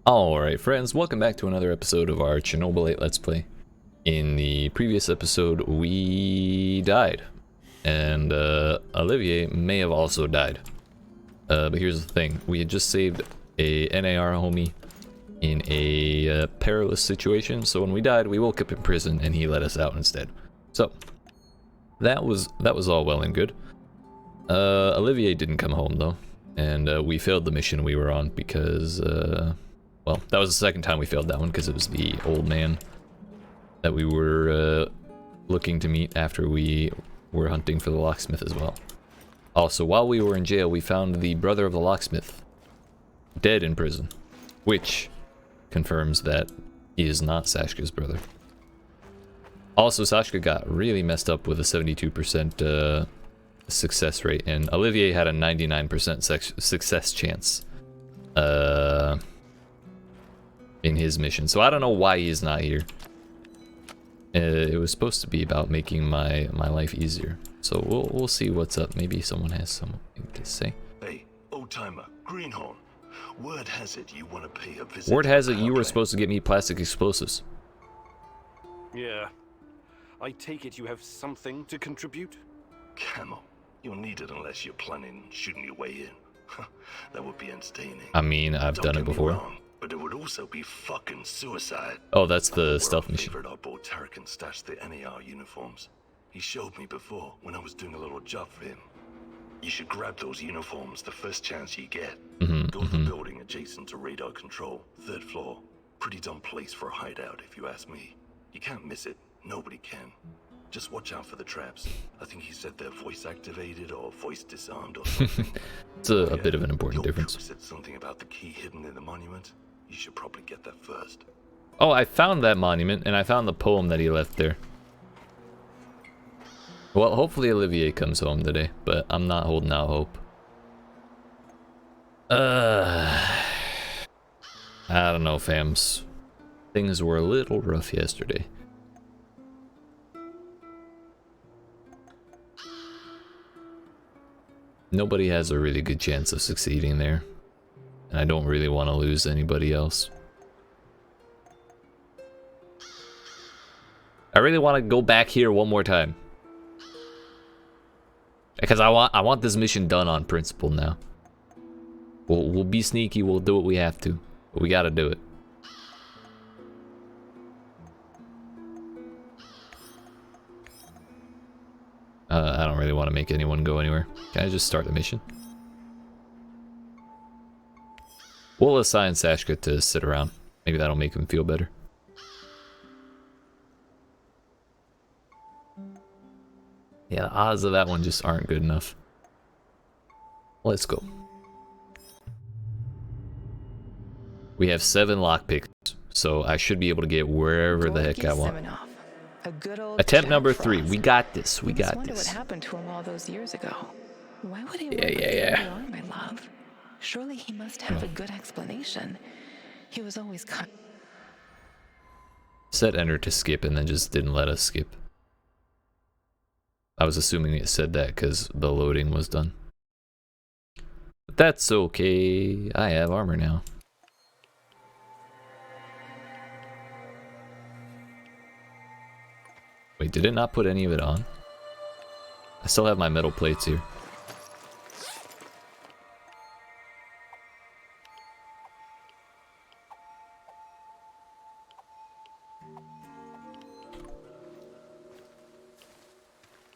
Alright friends, welcome back to another episode of our Chernobylite Let's Play. In the previous episode, we died. And Olivier may have also died. But here's the thing, we had just saved a NAR homie in a perilous situation, so when we died, we woke up in prison and he let us out instead. So, that was all well and good. Olivier didn't come home though, and we failed the mission we were on because, well, that was the second time we failed that one because it was the old man that we were looking to meet after we were hunting for the locksmith as well. Also, while we were in jail, we found the brother of the locksmith dead in prison, which confirms that he is not Sashka's brother. Also, Sashka got really messed up with a 72% success rate, and Olivier had a 99% success chance in his mission. So I don't know why he's not here. It was supposed to be about making my life easier. So we'll see what's up. Maybe someone has something to say. Hey, old timer, Greenhorn. Word has it you want to pay a visit. Word has it you were supposed to get me plastic explosives. Yeah. I take it you have something to contribute? Camel, you'll need it unless you're planning on shooting your way in. That would be entertaining. I mean, I've done it before. Wrong, but it would also be fucking suicide. Oh, that's the stealth mission. Our boy Tarek stashed the NAR uniforms. He showed me before when I was doing a little job for him. You should grab those uniforms the first chance you get. Go to the building adjacent to radar control, 3rd floor. Pretty dumb place for a hideout if you ask me. You can't miss it. Nobody can. Just watch out for the traps. I think he said they're voice activated or voice disarmed or something. It's a bit of an important difference. Said something about the key hidden in the monument. You should probably get that first. Oh, I found that monument, and I found the poem that he left there. Well, hopefully Olivier comes home today, but I'm not holding out hope. I don't know, fams. Things were a little rough yesterday. Nobody has a really good chance of succeeding there, and I don't really want to lose anybody else. I really want to go back here one more time. Because I want this mission done on principle now. We'll be sneaky, we'll do what we have to. But we gotta do it. I don't really want to make anyone go anywhere. Can I just start the mission? We'll assign Sashka to sit around. Maybe that'll make him feel better. Yeah, the odds of that one just aren't good enough. Let's go. We have 7 lockpicks, so I should be able to get wherever the heck I want. Attempt number 3. We got this. We got this. What happened to him all those years ago? Why would he Yeah. my love? Surely he must have a good explanation. He was always kind. Set enter to skip and then just didn't let us skip. I was assuming it said that because the loading was done. But that's okay. I have armor now. Wait, did it not put any of it on? I still have my metal plates here.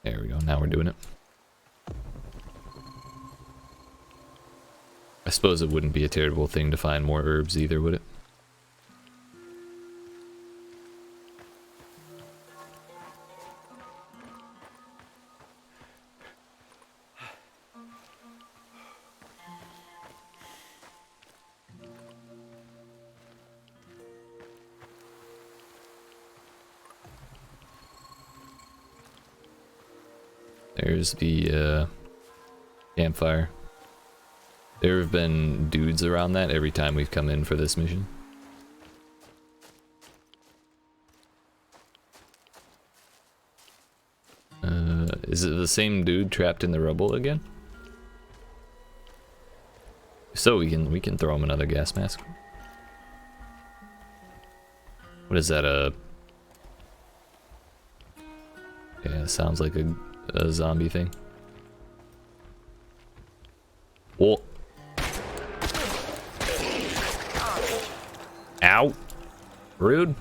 There we go, now we're doing it. I suppose it wouldn't be a terrible thing to find more herbs either, would it? There's the campfire. There have been dudes around that every time we've come in for this mission. Is it the same dude trapped in the rubble again? So we can throw him another gas mask. What is that, yeah, sounds like a zombie thing. Oh. Ow. Rude.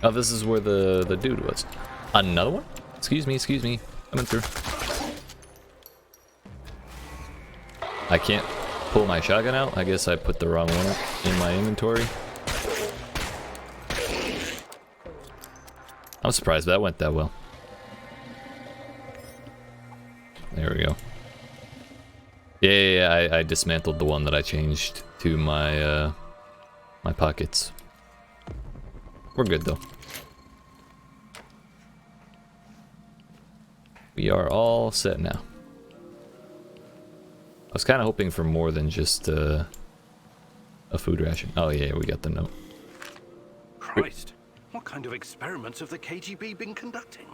Oh, this is where the dude was. Another one? Excuse me, coming through. I can't pull my shotgun out. I guess I put the wrong one in my inventory. I'm surprised that went that well. There we go. Yeah, I dismantled the one that I changed to my my pockets. We're good though. We are all set now. I was kind of hoping for more than just a food ration. Oh yeah, we got the note. Christ, what kind of experiments have the KGB been conducting?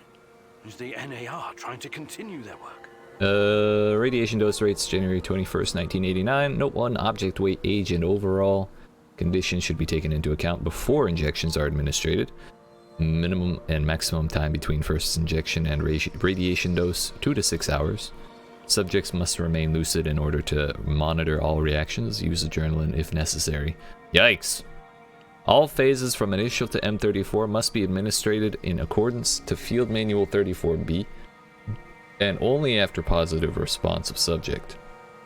Is the NAR trying to continue their work? Radiation dose rates January 21st, 1989. Note 1, object weight, age, and overall condition should be taken into account before injections are administered. Minimum and maximum time between first injection and radiation dose, 2 to 6 hours. Subjects must remain lucid in order to monitor all reactions. Use adrenaline if necessary. Yikes! All phases from initial to M34 must be administered in accordance to Field Manual 34B and only after positive response of subject.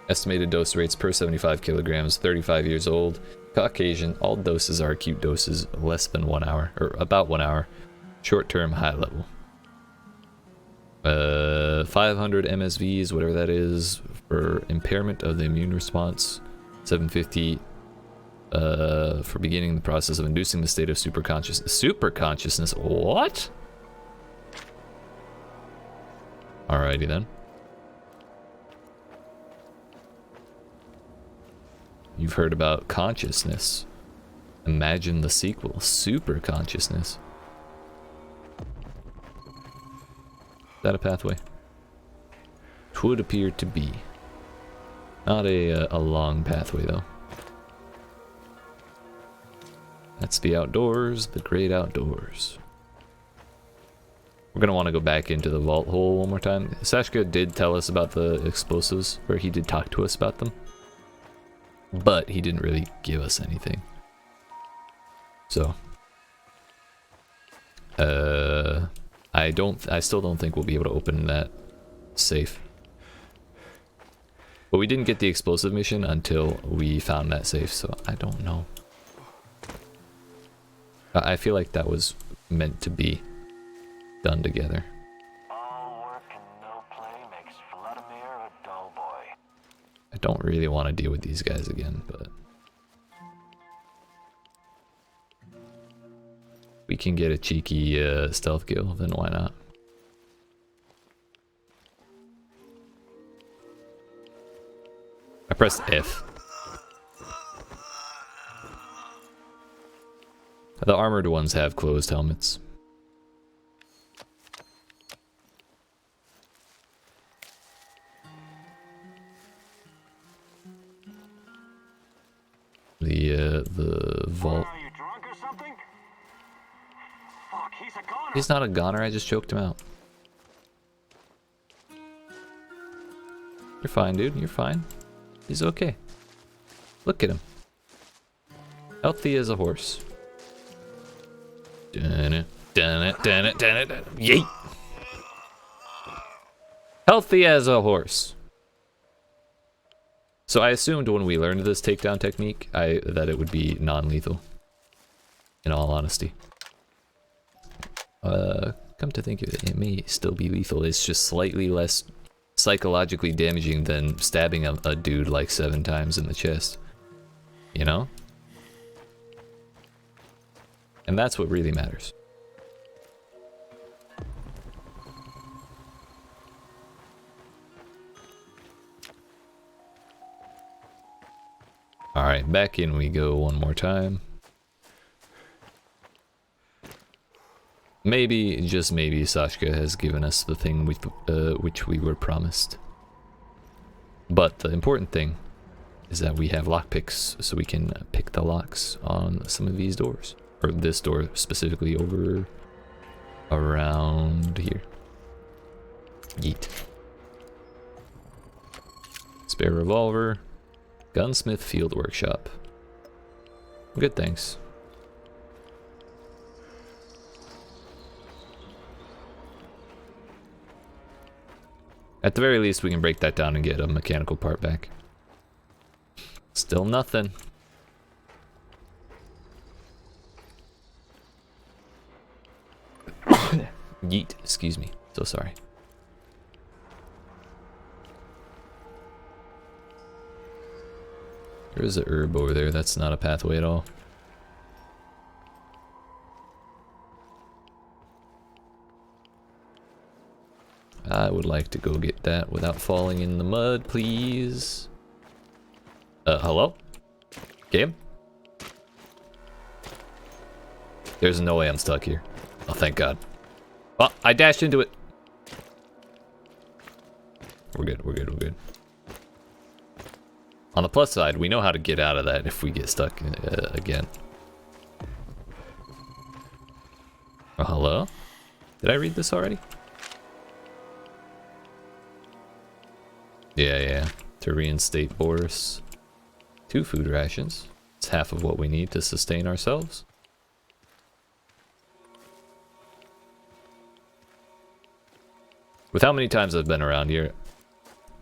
Estimated dose rates per 75 kilograms, 35 years old, Caucasian. All doses are acute doses, less than 1 hour, or about 1 hour. Short-term, high level. 500 MSVs, whatever that is, for impairment of the immune response. 750 for beginning the process of inducing the state of superconsciousness. Superconsciousness? What? Alrighty then. You've heard about consciousness. Imagine the sequel, super consciousness. Is that a pathway? It would appear to be. Not a long pathway though. That's the outdoors, the great outdoors. We're gonna want to go back into the vault hole one more time. Sashka did tell us about the explosives, or he did talk to us about them. But he didn't really give us anything. So I still don't think we'll be able to open that safe. But we didn't get the explosive mission until we found that safe, so I don't know. I feel like that was meant to be done together. All work and no play makes Vladimir a dull boy. I don't really want to deal with these guys again, but we can get a cheeky stealth kill, then why not? I pressed F. The armored ones have closed helmets. The vault. Are you drunk or something? Fuck, he's a goner. He's not a goner, I just choked him out. You're fine, dude, you're fine. He's okay. Look at him. Healthy as a horse. Dun it, dun it, dun it, dun it, dun it. Yeet! Healthy as a horse. So I assumed when we learned this takedown technique, that it would be non-lethal. In all honesty. Come to think of it, it may still be lethal. It's just slightly less psychologically damaging than stabbing a dude like 7 times in the chest. You know? And that's what really matters. Alright, back in we go one more time. Maybe, just maybe, Sashka has given us the thing which we were promised. But the important thing is that we have lockpicks, so we can pick the locks on some of these doors. Or this door specifically over around here. Yeet. Spare revolver. Gunsmith field workshop. Good, thanks. At the very least, we can break that down and get a mechanical part back. Still nothing. Yeet, excuse me. So sorry. There is a herb over there. That's not a pathway at all. I would like to go get that without falling in the mud, please. Hello? Game? There's no way I'm stuck here. Oh, thank God. Oh, I dashed into it. We're good, we're good, we're good. On the plus side, we know how to get out of that if we get stuck again. Oh, hello? Did I read this already? Yeah. To reinstate Boris. 2 food rations. It's half of what we need to sustain ourselves. With how many times I've been around here,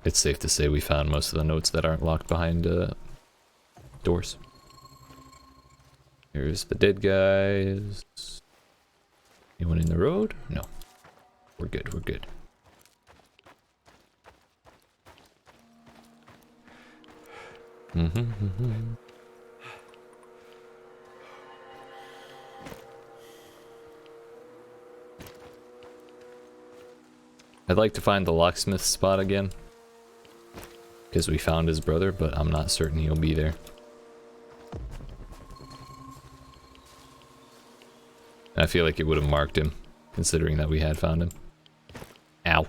it's safe to say we found most of the notes that aren't locked behind doors. Here's the dead guys. Anyone in the road? No. We're good, we're good. I'd like to find the locksmith spot again, because we found his brother, but I'm not certain he'll be there. And I feel like it would have marked him, considering that we had found him. Ow.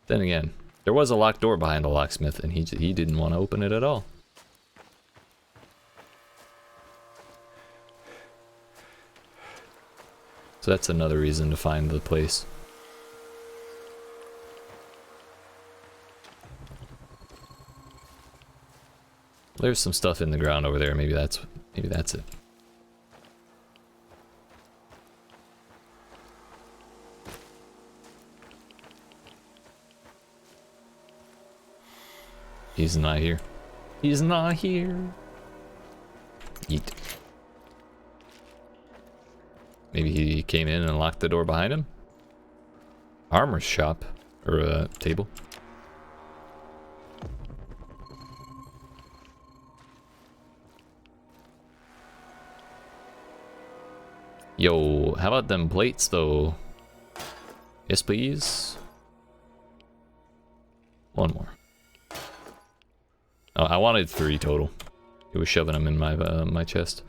Then again, there was a locked door behind the locksmith, and he didn't want to open it at all. So that's another reason to find the place. There's some stuff in the ground over there. Maybe that's it. He's not here. He's not here. Yeet. Maybe he came in and locked the door behind him? Armor shop. Or a table. Yo, how about them plates though? Yes, please. One more. Oh, I wanted 3 total. He was shoving them in my my chest.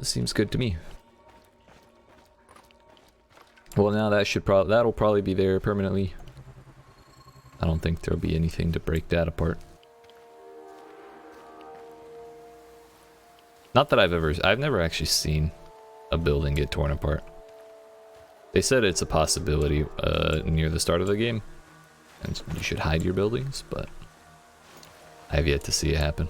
Seems good to me. Well, now that'll probably be there permanently. I don't think there'll be anything to break that apart. Not that I've never actually seen a building get torn apart. They said it's a possibility near the start of the game, and you should hide your buildings, but I have yet to see it happen.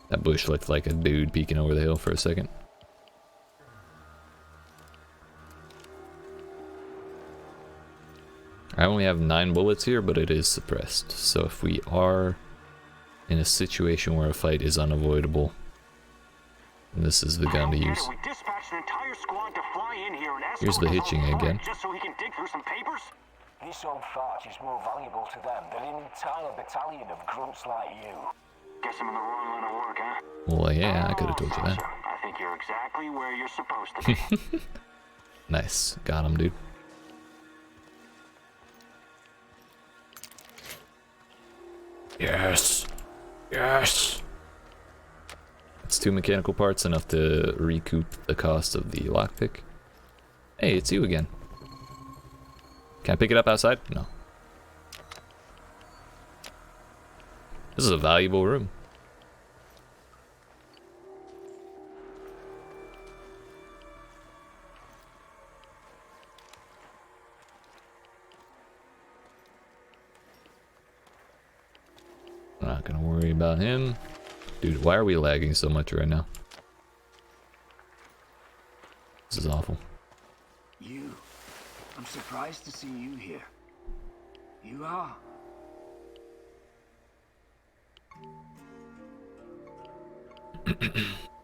That bush looked like a dude peeking over the hill for a second. I only have 9 bullets here, but it is suppressed. So if we are in a situation where a fight is unavoidable, this is the gun to use. We dispatched an entire squad to fly in here and ask Here's the hitching again. just so he can dig through some papers. This old fart is more valuable to them than an entire battalion of grunts like you. Guess I'm in the wrong line of work, huh? Well, yeah, I could have told you that. I think you're exactly where you're supposed to be. Nice. Got him, dude. Yes. Yes. It's 2 mechanical parts, enough to recoup the cost of the lockpick. Hey, it's you again. Can I pick it up outside? No. This is a valuable room. I'm not gonna worry about him. Dude, why are we lagging so much right now? This is awful. You. I'm surprised to see you here. You are.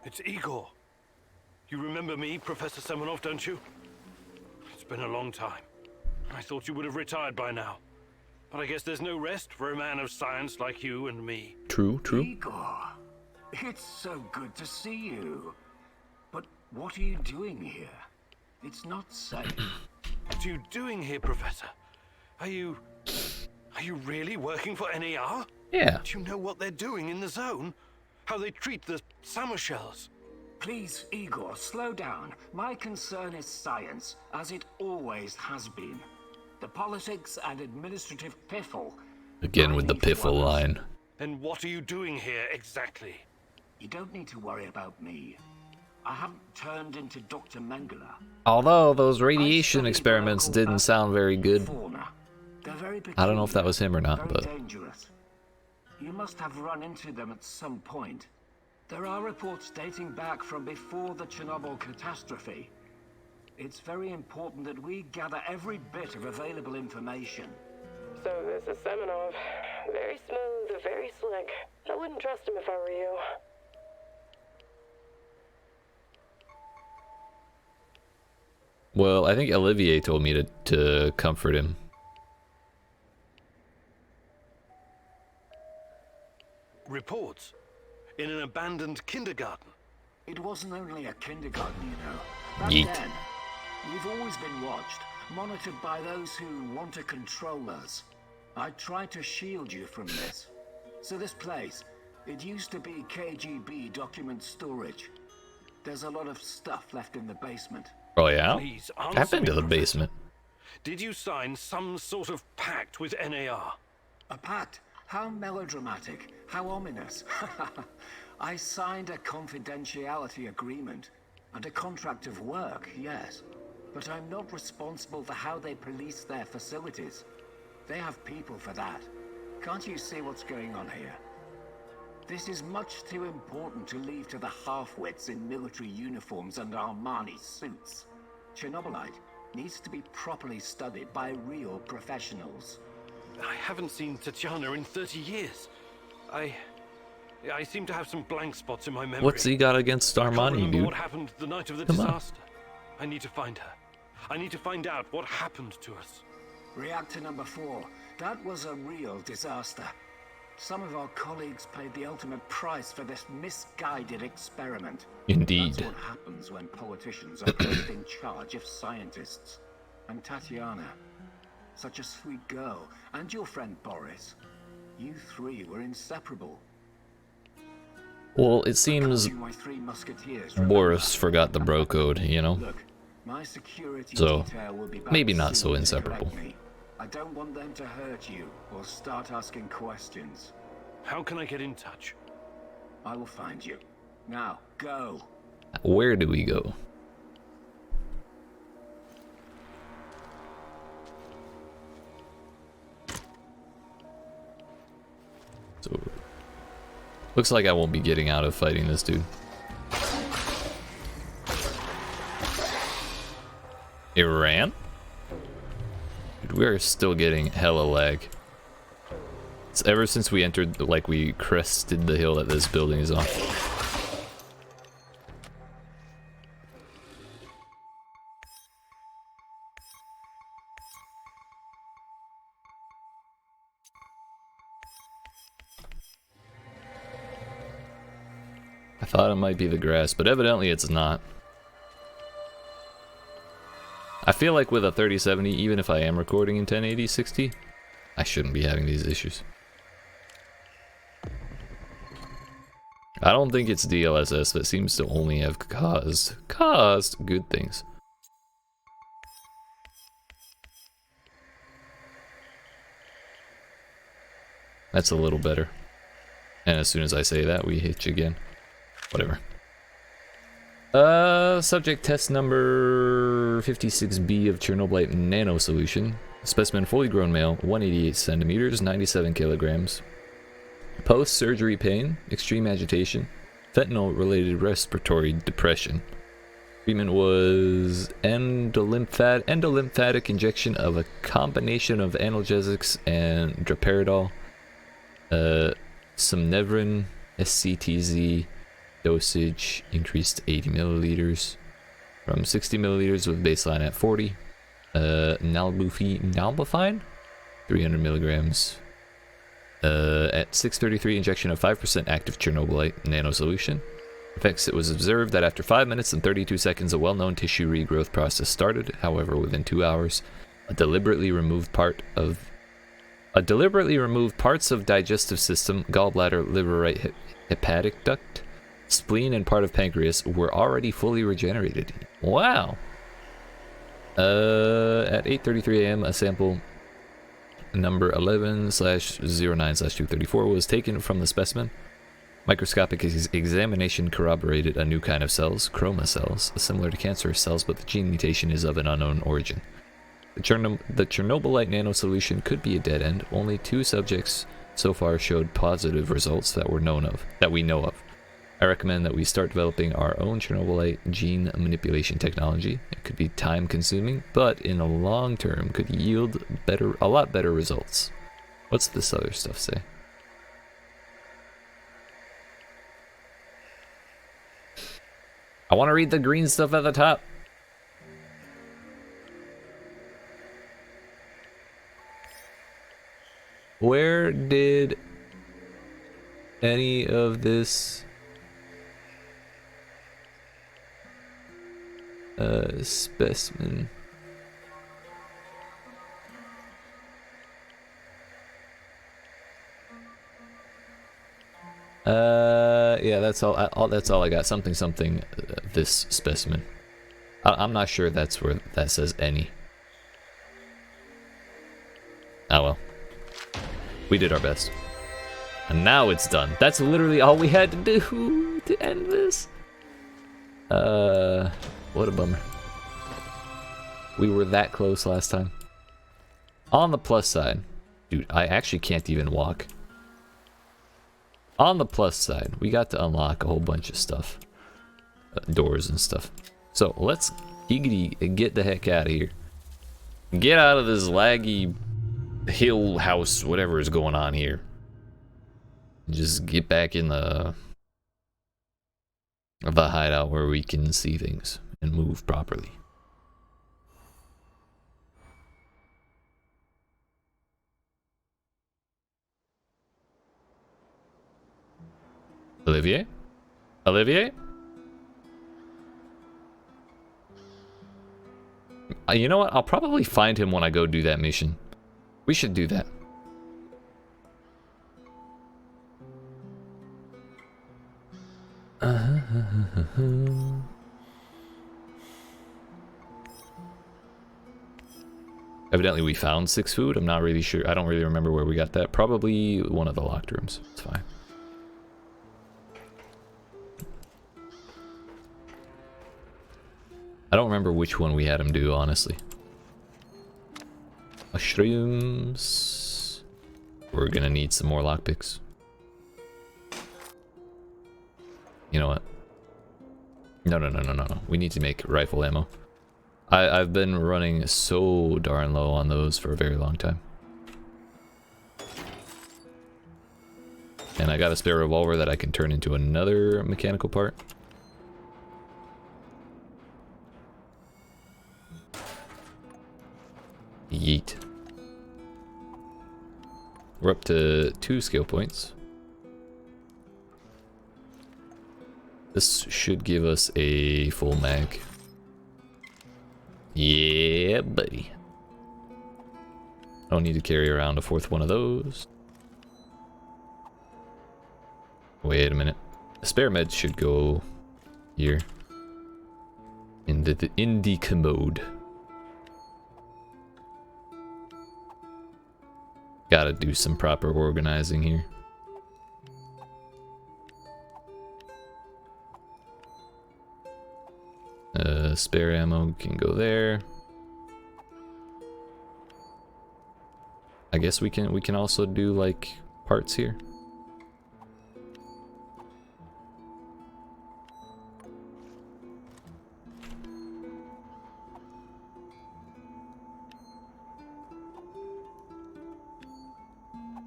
It's Igor. You remember me, Professor Semenov, don't you? It's been a long time. I thought you would have retired by now. But I guess there's no rest for a man of science like you and me. True, true. Igor, it's so good to see you. But what are you doing here? It's not safe. What are you doing here, Professor? Are you really working for NAR? Yeah. Do you know what they're doing in the zone? How they treat the summer shells? Please, Igor, slow down. My concern is science, as it always has been. The politics and administrative piffle. Again with the piffle line. Then what are you doing here exactly? You don't need to worry about me. I haven't turned into Dr. Mengele. Although those radiation experiments didn't sound very good. Fauna. They're very I don't know if that was him or not, very but dangerous. You must have run into them at some point. There are reports dating back from before the Chernobyl catastrophe. It's very important that we gather every bit of available information. So this is Semenov. Very smooth, very slick. I wouldn't trust him if I were you. well, I think Olivier told me to comfort him. Reports? In an abandoned kindergarten? It wasn't only a kindergarten, you know. Back Yeet. then, we've always been watched, monitored by those who want to control us. I tried to shield you from this. So this place, it used to be KGB document storage. There's a lot of stuff left in the basement. Oh yeah? Please I've answer been to me, the Professor. basement. Did you sign some sort of pact with NAR? A pact? How melodramatic, how ominous. I signed a confidentiality agreement and a contract of work, yes. But I'm not responsible for how they police their facilities. They have people for that. Can't you see what's going on here? This is much too important to leave to the half-wits in military uniforms and Armani suits. Chernobylite needs to be properly studied by real professionals. I haven't seen Tatiana in 30 years. I seem to have some blank spots in my memory. What's he got against I can't Armani, remember dude? what happened the night of the Come on. disaster. I need to find her. I need to find out what happened to us. Reactor number 4. That was a real disaster. Some of our colleagues paid the ultimate price for this misguided experiment. Indeed. That's what happens when politicians are placed in charge of scientists. And Tatiana, such a sweet girl, and your friend Boris. You three were inseparable. Well, it seems You, my three musketeers, Boris forgot the bro code, you know? Look, my security So, detail will be back maybe not soon so to inseparable. collect me. I don't want them to hurt you or start asking questions. How can I get in touch? I will find you. Now, go. Where do we go? So, looks like I won't be getting out of fighting this dude. Iran? Dude, we're still getting hella lag. It's ever since we entered, like we crested the hill that this building is on. I thought it might be the grass, but evidently it's not. I feel like with a 3070, even if I am recording in 1080-60, I shouldn't be having these issues. I don't think it's DLSS that seems to only have caused good things. That's a little better. And as soon as I say that, we hitch again. Whatever. Subject test number 56B of Chernobylite nano solution. Specimen fully grown male, 188 centimeters, 97 kilograms. Post-surgery pain, extreme agitation, fentanyl-related respiratory depression. Treatment was endolymphatic injection of a combination of analgesics and droperidol. Somnevrin, SCTZ, dosage increased to 80 milliliters from 60 milliliters with baseline at 40. Nalbuphine, 300 milligrams. At 6:33, injection of 5% active Chernobylite nano solution. Effects: it was observed that after 5 minutes and 32 seconds, a well-known tissue regrowth process started. However, within 2 hours, deliberately removed parts of digestive system, gallbladder, liver, right hepatic duct, spleen, and part of pancreas were already fully regenerated. Wow. At 8:33 a.m., a sample number 11/09/234 was taken from the specimen. Microscopic examination corroborated a new kind of cells, chroma cells, similar to cancerous cells, but the gene mutation is of an unknown origin. The Chernobylite nano solution could be a dead end. Only 2 subjects so far showed positive results that we know of. I recommend that we start developing our own Chernobylite gene manipulation technology. It could be time consuming, but in the long term could yield a lot better results. What's this other stuff say? I want to read the green stuff at the top. Where did any of this specimen yeah, that's all I got. Something this specimen. I'm not sure that's where that says any. Oh well. We did our best. And now it's done. That's literally all we had to do to end this. What a bummer. We were that close last time. On the plus side, dude, I actually can't even walk. On the plus side, we got to unlock a whole bunch of stuff. Doors and stuff. So let's get the heck out of here. Get out of this laggy hill house, whatever is going on here. Just get back in the hideout where we can see things and move properly. Olivier? Olivier? You know what? I'll probably find him when I go do that mission. We should do that. Evidently we found 6 food. I'm not really sure. I don't really remember where we got that. Probably one of the locked rooms. It's fine. I don't remember which one we had him do, honestly. Mushrooms. We're gonna need some more lockpicks. You know what? No. We need to make rifle ammo. I've been running so darn low on those for a very long time. And I got a spare revolver that I can turn into another mechanical part. Yeet. We're up to 2 skill points. This should give us a full mag. Yeah, buddy. I don't need to carry around a 4th one of those. Wait a minute. The spare meds should go here. In the commode. Gotta do some proper organizing here. Spare ammo can go there. I guess we can also do like parts here.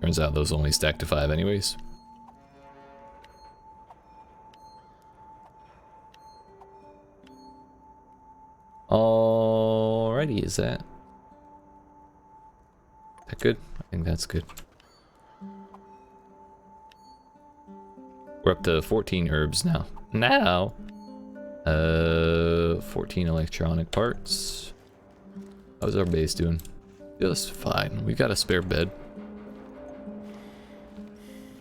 Turns out those only stack to 5 anyways. Alrighty, is that good? I think that's good. We're up to 14 herbs now. 14 electronic parts. How's our base doing? Just fine. We got a spare bed.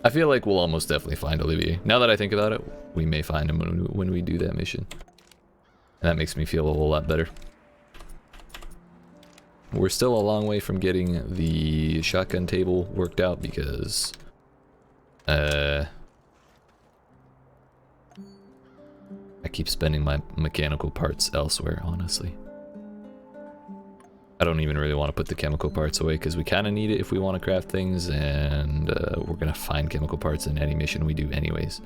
I feel like we'll almost definitely find Olivier. Now that I think about it, we may find him when we do that mission. And that makes me feel a whole lot better. We're still a long way from getting the shotgun table worked out because I keep spending my mechanical parts elsewhere, honestly. I don't even really want to put the chemical parts away because we kind of need it if we want to craft things, and we're going to find chemical parts in any mission we do anyways.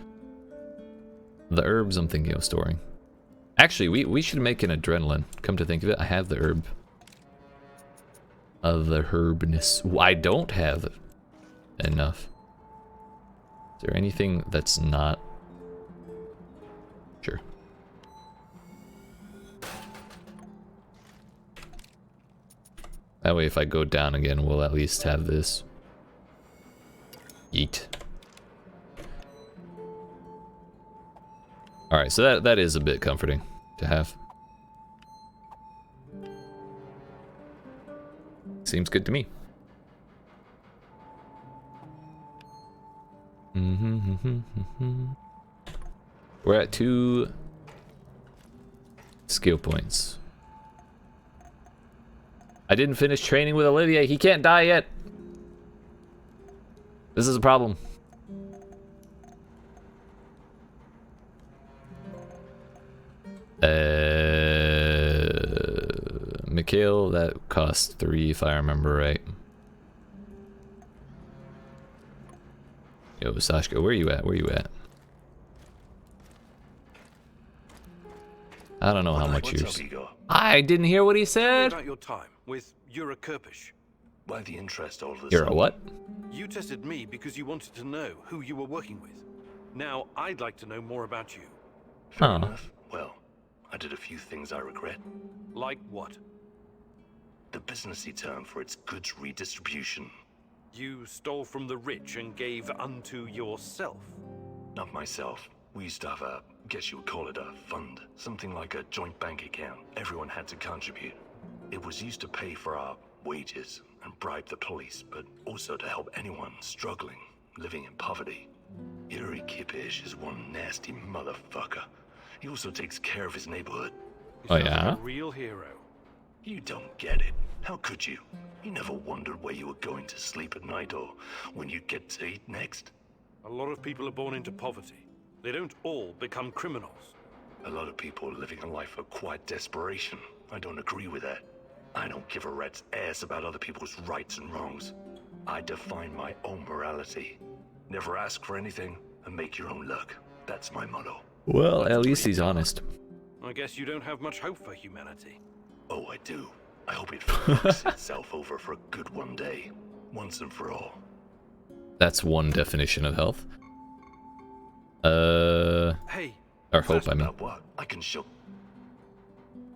The herbs I'm thinking of storing. Actually, we should make an adrenaline. Come to think of it, I have the herb. The herbness. I don't have enough. Is there anything that's not? Sure. That way if I go down again, we'll at least have this. YEET. Alright, so that is a bit comforting to have. Seems good to me. We're at 2 skill points. I didn't finish training with Olivier. He can't die yet. This is a problem. Mikhail, that cost 3 if I remember right. Yo, Sashka, where you at? Where you at? I don't know how much yours. I didn't hear what he said. About your time with Kirpish. Why the interest all of a You're a sudden? what? You tested me because you wanted to know who you were working with. Now I'd like to know more about you. Fair enough. Well, I did a few things I regret. Like what? The businessy term for its goods redistribution. You stole from the rich and gave unto yourself. Not myself. We used to have a, guess you would call it a fund. Something like a joint bank account. Everyone had to contribute. It was used to pay for our wages and bribe the police, but also to help anyone struggling, living in poverty. Yuri Kipish is one nasty motherfucker. He also takes care of his neighborhood. Oh, You sound yeah? like a real hero. You don't get it. How could you? You never wondered where you were going to sleep at night or when you'd get to eat next? A lot of people are born into poverty. They don't all become criminals. A lot of people are living a life of quiet desperation. I don't agree with that. I don't give a rat's ass about other people's rights and wrongs. I define my own morality. Never ask for anything and make your own luck. That's my motto. Well, at least he's honest. I guess you don't have much hope for humanity. Oh, I do. I hope it fucks itself over for good one day. Once and for all. That's one definition of health. Hey, Or hope, I mean. About what? I can show.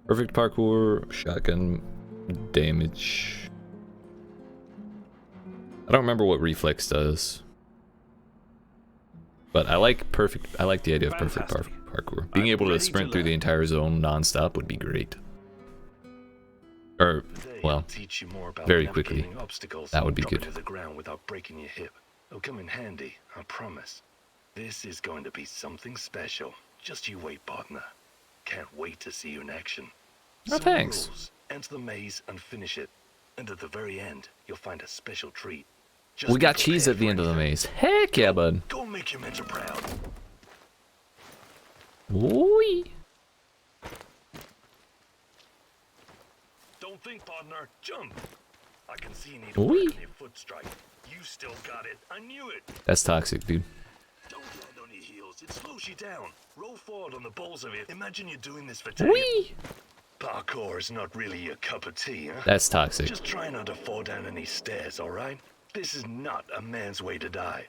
Perfect parkour, shotgun damage. I don't remember what reflex does. But I like the idea of perfect parkour. Being able to sprint through the entire zone non-stop would be great. Or, Today, well, I'll teach you more about very quickly. navigating obstacles That and would be dropping good. to the ground without breaking your hip. It'll come in handy, I promise. This is going to be something special. Just you wait, partner. Can't wait to see you in action. Oh, Simple thanks. rules. Enter the maze and finish it. And at the very end, you'll find a special treat. Just We be got cheese prepared at the for end of the anything. maze. Heck yeah, bud. Go make your mentor proud. Wee. Don't think, partner. Jump. I can see you need a Wee. work on your foot strike. You still got it. I knew it. That's toxic, dude. Don't land on your heels. It slows you down. Roll forward on the balls of it. Imagine you're doing this for 10 years. Wee. Parkour is not really your cup of tea, huh? That's toxic. Just try not to fall down any stairs, alright? This is not a man's way to die.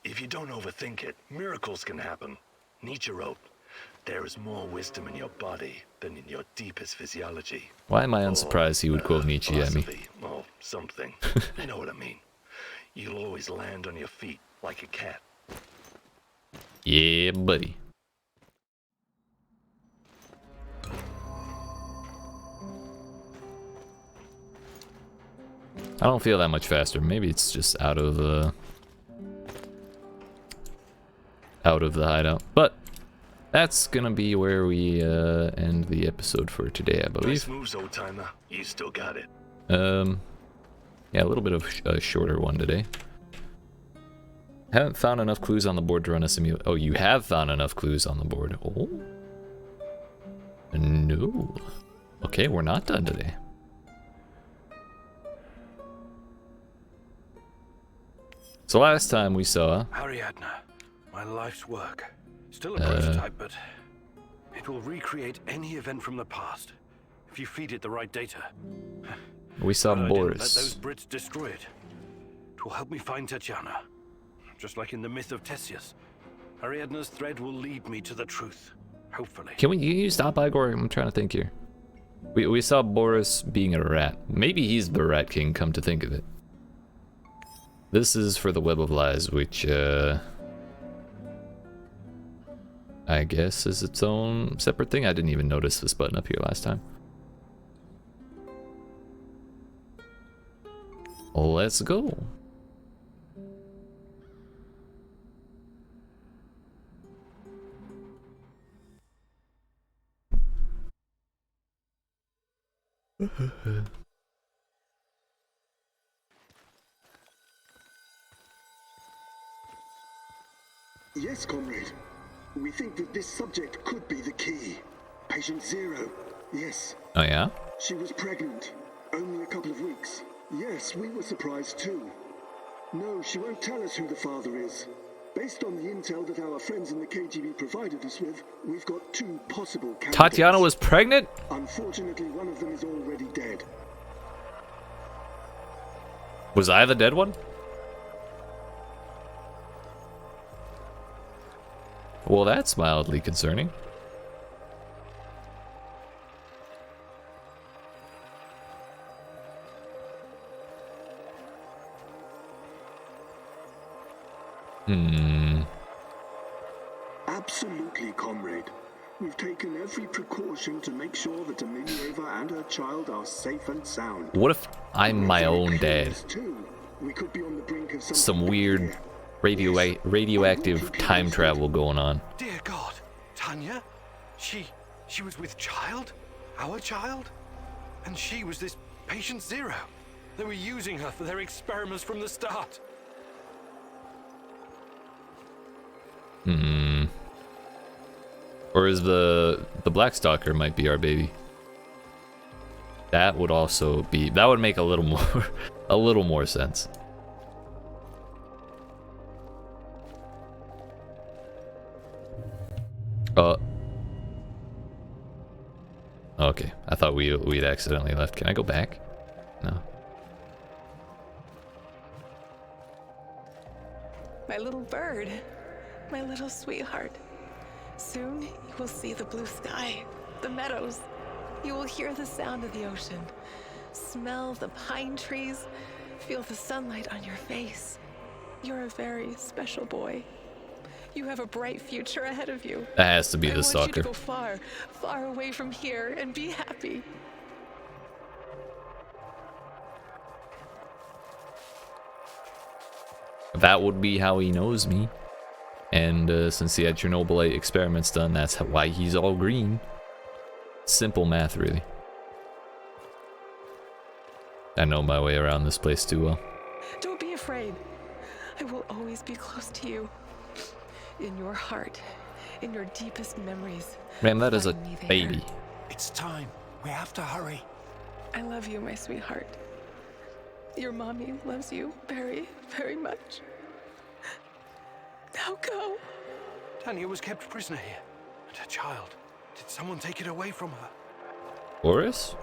If you don't overthink it, miracles can happen. Nietzsche wrote, there is more wisdom in your body than in your deepest physiology. Why am I unsurprised he would quote Nietzsche at me? Philosophy, or something. You know what I mean. You'll always land on your feet like a cat. Yeah, buddy. I don't feel that much faster. Maybe it's just out of the hideout. But that's gonna be where we end the episode for today, I Nice believe. moves, old timer. You still got it. Yeah, a little bit of a shorter one today. Haven't found enough clues on the board to run a simulation. Oh, you have found enough clues on the board. Oh. No. Okay, we're not done today. So last time we saw... Ariadne, my life's work. Still a prototype, but it will recreate any event from the past if you feed it the right data. We saw But I didn't let Boris. those Brits destroy it. It will help me find Tatiana. Just like in the myth of Theseus, Ariadne's thread will lead me to the truth. Hopefully. Can you stop, Igor? I'm trying to think here. We saw Boris being a rat. Maybe he's the Rat King, come to think of it. This is for the Web of Lies, which, I guess is its own separate thing. I didn't even notice this button up here last time. Let's go. Yes, comrade. We think that this subject could be the key. Patient Zero. Yes. Oh yeah? She was pregnant. Only a couple of weeks. Yes, we were surprised too. No, she won't tell us who the father is. Based on the intel that our friends in the KGB provided us with, we've got two possible candidates. Tatiana was pregnant? Unfortunately, one of them is already dead. Was I the dead one? Well, that's mildly concerning. Absolutely, comrade. We've taken every precaution to make sure that Amelieva and her child are safe and sound. What if I'm my own dad? Too. We could be on the brink of Some weird radioactive time travel going on. Dear God, Tanya? She was with child? Our child? And she was this patient Zero. They were using her for their experiments from the start. Or is the Blackstalker might be our baby? That would also be, that would make a little more sense. Okay, I thought we'd accidentally left. Can I go back? No. My little bird, my little sweetheart. Soon you will see the blue sky, the meadows. You will hear the sound of the ocean, smell the pine trees, feel the sunlight on your face. You're a very special boy. You have a bright future ahead of you. That has to be the I want you stalker. to go far, far away from here and be happy. That would be how he knows me. And since he had Chernobylite experiments done, that's why he's all green. Simple math, really. I know my way around this place too well. Don't be afraid. I will always be close to you. In your heart, in your deepest memories. Man, that is a Find me there. baby. It's time. We have to hurry. I love you, my sweetheart. Your mommy loves you very, very much. Now go. Tanya was kept prisoner here. And her child. Did someone take it away from her? Boris?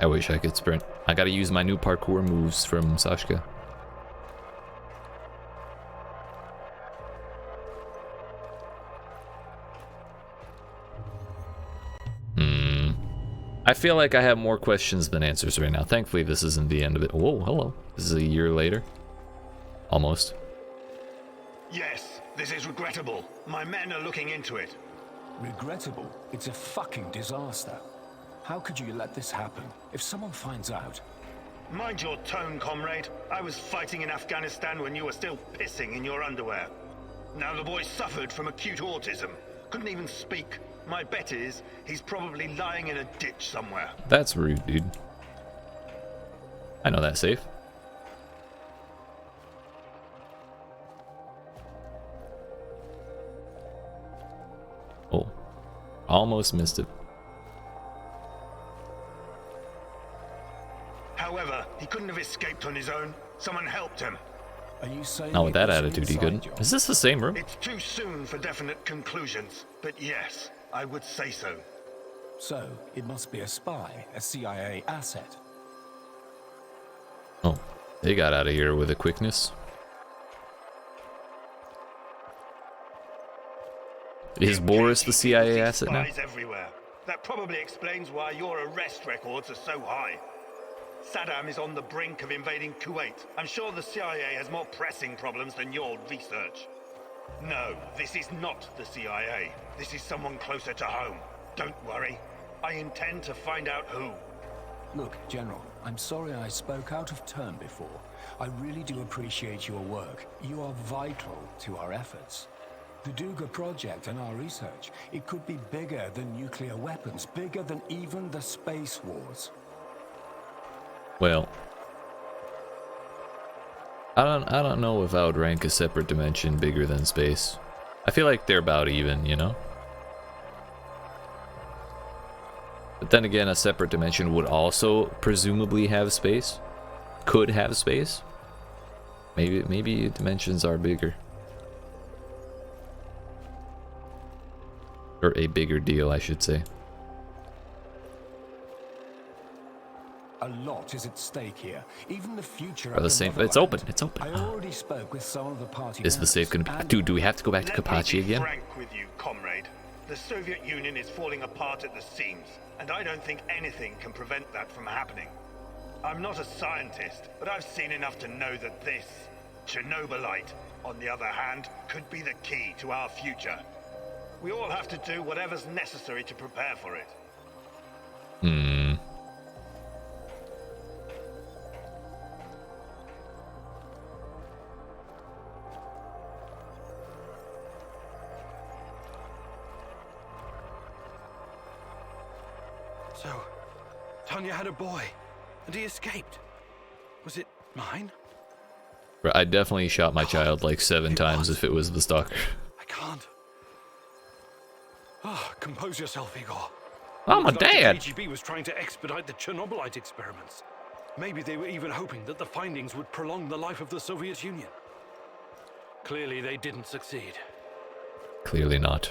I wish I could sprint. I gotta use my new parkour moves from Sashka. I feel like I have more questions than answers right now. Thankfully, this isn't the end of it. Whoa, hello. This is a year later. Almost. Yes, this is regrettable. My men are looking into it. Regrettable? It's a fucking disaster. How could you let this happen? If someone finds out... Mind your tone, comrade. I was fighting in Afghanistan when you were still pissing in your underwear. Now the boy suffered from acute autism. Couldn't even speak. My bet is he's probably lying in a ditch somewhere. That's rude, dude. I know that's safe. Oh, almost missed it. However, he couldn't have escaped on his own. Someone helped him. Are you saying... Not with that it's attitude, he inside couldn't. job? Is this the same room? It's too soon for definite conclusions, but yes, I would say so. So, it must be a spy, a CIA asset. Oh, they got out of here with a quickness. Is Boris the CIA asset now? Spies everywhere. That probably explains why your arrest records are so high. Saddam is on the brink of invading Kuwait. I'm sure the CIA has more pressing problems than your research. No, this is not the CIA. This is someone closer to home. Don't worry. I intend to find out who. Look, General, I'm sorry I spoke out of turn before. I really do appreciate your work. You are vital to our efforts. The Duga project and our research, it could be bigger than nuclear weapons, bigger than even the space wars. Well, I don't know if I would rank a separate dimension bigger than space. I feel like they're about even, you know? But then again, a separate dimension would also presumably have space. Could have space. Maybe dimensions are bigger. Or a bigger deal, I should say. A lot is at stake here. Even the future Or the of safe. motherland. It's open. It's open. I already spoke with some of the party Is the safe gonna be? members, and Dude, do we have to go back to Let Kapachi me be again? frank with you, comrade. The Soviet Union is falling apart at the seams, and I don't think anything can prevent that from happening. I'm not a scientist, but I've seen enough to know that this, Chernobylite, on the other hand, could be the key to our future. We all have to do whatever's necessary to prepare for it. So, Tanya had a boy, and he escaped. Was it mine? I definitely shot my child like 7 times if it was the stalker. I can't. Ah, compose yourself, Igor. I'm a Looks like dad. The KGB was trying to expedite the Chernobylite experiments. Maybe they were even hoping that the findings would prolong the life of the Soviet Union. Clearly, they didn't succeed. Clearly not.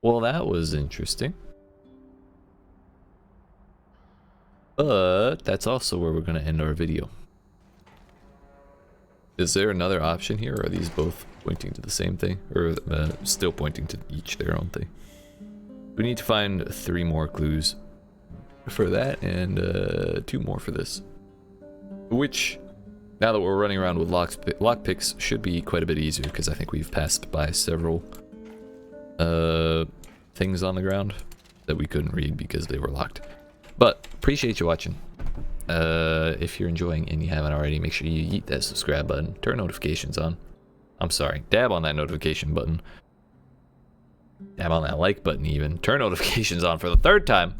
Well, that was interesting. But that's also where we're going to end our video. Is there another option here, or are these both pointing to the same thing? Or still pointing to each their own thing? We need to find 3 more clues for that, and 2 more for this. Which Now that we're running around with lockpicks, should be quite a bit easier because I think we've passed by several things on the ground that we couldn't read because they were locked. But appreciate you watching. If you're enjoying and you haven't already, make sure you yeet that subscribe button, turn notifications on. I'm sorry, dab on that notification button. Dab on that like button even. Turn notifications on for the 3rd time.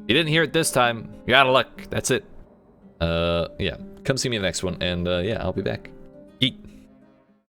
You didn't hear it this time, you're out of luck. That's it. Yeah, come see me in the next one, and yeah, I'll be back.